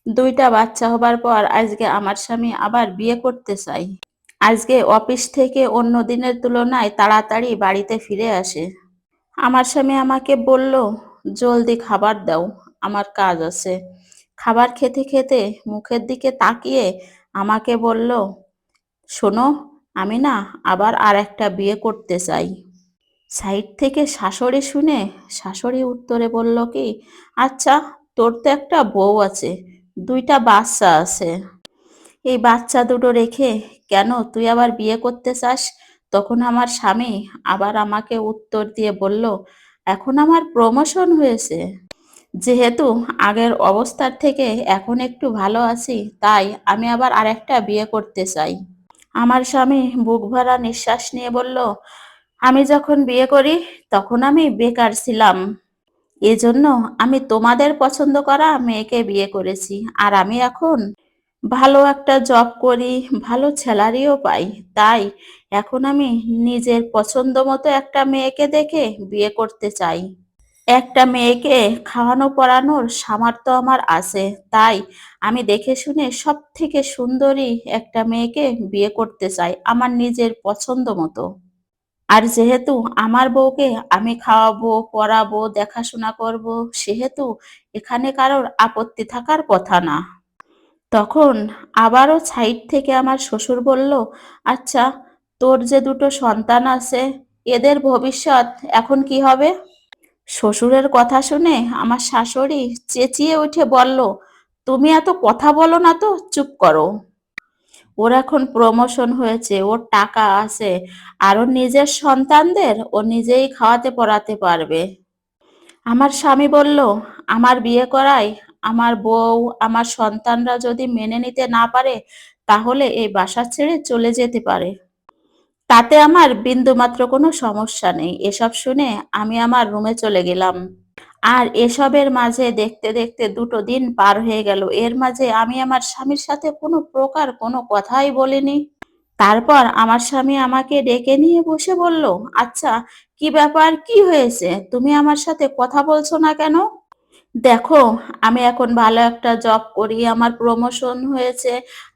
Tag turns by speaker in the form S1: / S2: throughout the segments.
S1: দুইটা বাচ্চা হবার পর আজকে আমার স্বামী আবার বিয়ে করতে চাই। আজকে অফিস থেকে অন্য দিনের তুলনায় তাড়াতাড়ি বাড়িতে ফিরে আসে। আমার স্বামী আমাকে বলল, জলদি খাবার দাও, আমার কাজ আছে। খাবার খেতে খেতে মুখের দিকে তাকিয়ে আমাকে বলল, শোনো, আমি না আবার আর একটা বিয়ে করতে চাই। সাইড থেকে শাশুড়ি শুনে শাশুড়ি উত্তরে বলল কি, আচ্ছা, তোর তো একটা বউ আছে, দুইটা বাচ্চা আছে, এই বাচ্চা দুটো রেখে কেন তুই আবার বিয়ে করতে চাস? তখন আমার স্বামী আবার আমাকে উত্তর দিয়ে বলল, এখন আমার প্রমোশন হয়েছে, যেহেতু আগের অবস্থার থেকে এখন একটু ভালো আছি, তাই আমি আবার আরেকটা বিয়ে করতে চাই। আমার স্বামী বুক ভরা নিঃশ্বাস নিয়ে বলল, আমি যখন বিয়ে করি তখন আমি বেকার ছিলাম, এজন্য আমি তোমাদের পছন্দ করা মেয়েকে বিয়ে করেছি। আর আমি এখন ভালো একটা জব করি, ভালো স্যালারিও পাই, তাই এখন আমি নিজের পছন্দ মতো একটা মেয়েকে দেখে বিয়ে করতে চাই। একটা মেয়েকে খাওয়ানো পরানোর সামর্থ্য আমার আছে, তাই আমি দেখে শুনে সব থেকে সুন্দরী একটা মেয়েকে বিয়ে করতে চাই আমার নিজের পছন্দ মতো। আর যেহেতু আমার বউকে আমি খাওয়াবো, পরাবো, দেখাশোনা করব, সেহেতু এখানে কারোর আপত্তি থাকার কথা না। তখন আবারও সাইড থেকে আমার শ্বশুর বলল, আচ্ছা, তোর যে দুটো সন্তান আছে, এদের ভবিষ্যৎ এখন কি হবে? শ্বশুরের কথা শুনে আমার শাশুড়ি চেঁচিয়ে উঠে বলল, তুমি এত কথা বলো না তো, চুপ করো। ওর এখন প্রমোশন হয়েছে, ওর টাকা আছে, আর ওর নিজের সন্তানদের ও নিজেই খাওয়াতে পরাতে পারবে। আমার স্বামী বলল, আমার বিয়ে করায় আমার বউ, আমার সন্তানরা যদি মেনে নিতে না পারে, তাহলে এই বাসা ছেড়ে চলে যেতে পারে, তাতে আমার বিন্দুমাত্র কোনো সমস্যা নেই। এসব শুনে আমি আমার রুমে চলে গেলাম। আর এসবের মাঝে দেখতে দেখতে দুটো দিন পার হয়ে গেল। এর মাঝে আমি আমার স্বামীর সাথে কোনো প্রকার কোনো কথাই বলিনি। তারপর আমার স্বামী আমাকে ডেকে নিয়ে বসে বলল, আচ্ছা, কি ব্যাপার, কি হয়েছে, তুমি আমার সাথে কথা বলছো না কেন? দেখো, আমি এখন ভালো একটা জব করি, আমার প্রমোশন হয়েছে,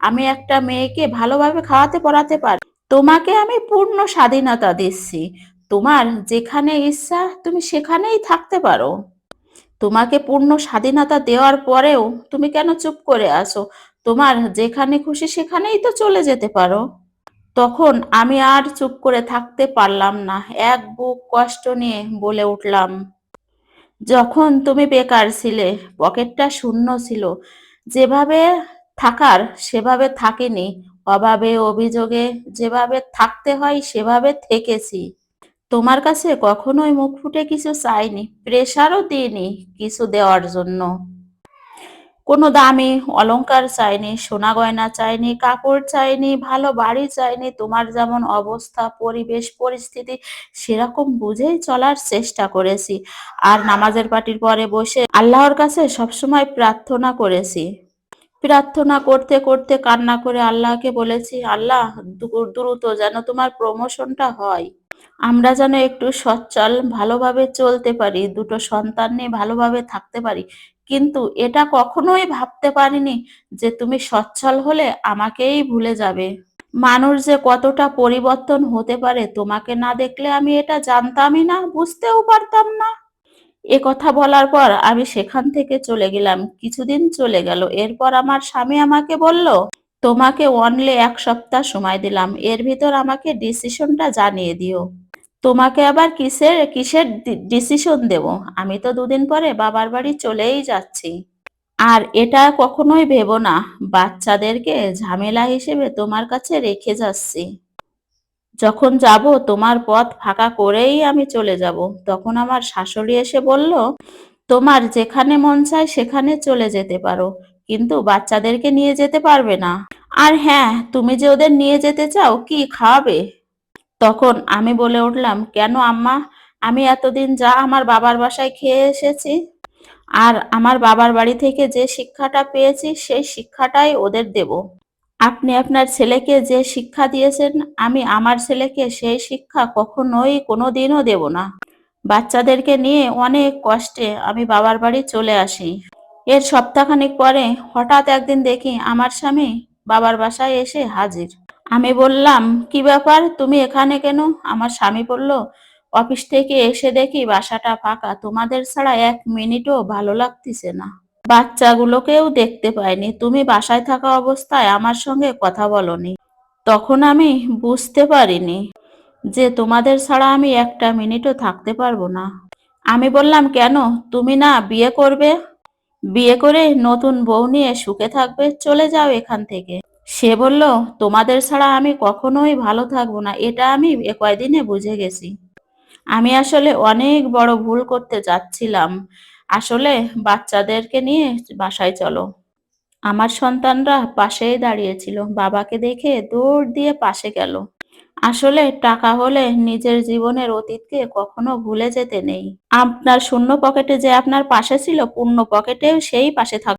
S1: আমি একটা মেয়েকে ভালোভাবে খাওয়াতে পরাতে পারি, তোমাকে আমি পূর্ণ স্বাধীনতা দিচ্ছি, তোমার যেখানে ইচ্ছা তুমি সেখানেই থাকতে পারো। তোমাকে পূর্ণ স্বাধীনতা দেওয়ার পরেও তুমি কেন চুপ করে আছো? তোমার যেখানে খুশি সেখানেই তো চলে যেতে পারো। তখন আমি আর চুপ করে থাকতে পারলাম না, এক বুক কষ্ট নিয়ে বলে উঠলাম, যখন তুমি বেকার ছিলে, পকেটটা শূন্য ছিল, যেভাবে থাকার সেভাবে থাকিনি, অভাবে অভিযোগে যেভাবে থাকতে হয় সেভাবে থেকেছি। তোমার কাছে কখনোই মুখ ফুটে কিছু চাইনি, প্রেশারও দিইনি কিছু দেওয়ার জন্য। কোনো দামি অলংকার চাইনি, সোনা গয়না চাইনি, কাপড় চাইনি, ভালো বাড়ি চাইনি, তোমার যেমন অবস্থা, পরিবেশ, পরিস্থিতি সেরকম বুঝেই চলার চেষ্টা করেছি। আর নামাজের পাটির পরে বসে আল্লাহর কাছে সবসময় প্রার্থনা করেছি। প্রার্থনা করতে করতে কান্না করে আল্লাহকে বলেছি, আল্লাহ, দ্রুত যেন তোমার প্রমোশনটা হয়, আমরা যেন একটু সচ্ছল ভালোভাবে চলতে পারি, দুটো সন্তান নিয়ে ভালোভাবে থাকতে পারি। কিন্তু এটা কখনোই ভাবতে পারিনি যে তুমি সচ্ছল হলে আমাকেই ভুলে যাবে। মানুষ যে কতটা পরিবর্তন হতে পারে, তোমাকে না দেখলে আমি এটা জানতামই না, বুঝতেও পারতাম না। এ কথা বলার পর আমি সেখান থেকে চলে গেলাম। কিছুদিন চলে গেল। এরপর আমার স্বামী আমাকে বলল, তোমাকে অনলি 1 সপ্তাহ সময় দিলাম, এর ভিতর আমাকে ডিসিশনটা জানিয়ে দিও। তোমাকে আবার কিসের কিসের ডিসিশন দেব? আমি তো 2 দিন পরে বাবার বাড়ি চলেই যাচ্ছি। আর এটা কখনোই ভেবো না বাচ্চাদেরকে ঝামেলা হিসেবে তোমার কাছে রেখে যাচ্ছি। যখন যাব তোমার পথ ফাঁকা করেই আমি চলে যাব। তখন আমার শাশুড়ি এসে বলল, তোমার যেখানে মন চায় সেখানে চলে যেতে পারো, কিন্তু বাচ্চাদেরকে নিয়ে যেতে পারবে না। আর হ্যাঁ, তুমি যে ওদের নিয়ে যেতে চাও, কি খাওয়াবে? তখন আমি বলে উঠলাম, কেন আম্মা, আমি এতদিন যা আমার বাবার বাসায় খেয়ে এসেছি, আর আমার বাবার বাড়ি থেকে যে শিক্ষাটা পেয়েছি সেই শিক্ষাটাই ওদের দেব। আপনি আপনার ছেলেকে যে শিক্ষা দিয়েছেন, আমি আমার ছেলেকে সেই শিক্ষা কখনোই কোনোদিনও দেব না। বাচ্চাদেরকে নিয়ে অনেক কষ্টে আমি বাবার বাড়ি চলে আসি। এর সপ্তাহখানেক পরে হঠাৎ একদিন দেখি আমার স্বামী বাবার বাসায় এসে হাজির। আমি বললাম, কি ব্যাপার, তুমি এখানে কেন? আমার স্বামী বলল, অফিস থেকে এসে দেখি বাসাটা ফাঁকা, তোমাদের ছাড়া 1 মিনিটও ভালো লাগতেছে না। বাচ্চাগুলোকেও দেখতে পাইনি, তুমি বাসায় থাকা অবস্থায় আমার সঙ্গে কথা বলনি। তখন আমি বুঝতে পারিনি যে তোমাদের ছাড়া আমি 1 মিনিটও থাকতে পারবো না। আমি বললাম, কেন? তুমি না বিয়ে করবে? বিয়ে করে নতুন বউ নিয়ে সুখে থাকবে, চলে যাও এখান থেকে। সে বলল, তোমাদের ছাড়া আমি কখনোই ভালো থাকবো না, এটা আমি এ কয়দিনে বুঝে গেছি। আমি আসলে অনেক বড় ভুল করতে যাচ্ছিলাম। আসলে বাচ্চাদেরকে নিয়ে বাসায় চলো। আমার সন্তানরা পাশেই দাঁড়িয়েছিল, বাবাকে দেখে দৌড় দিয়ে পাশে গেল। আসলে টাকা হলে নিজের জীবনের অতীতকে কখনো ভুলে যেতে নেই। আপনার শূন্য পকেটে যে আপনার পাশে ছিল, পূর্ণ পকেটেও সেই পাশে থাকবে।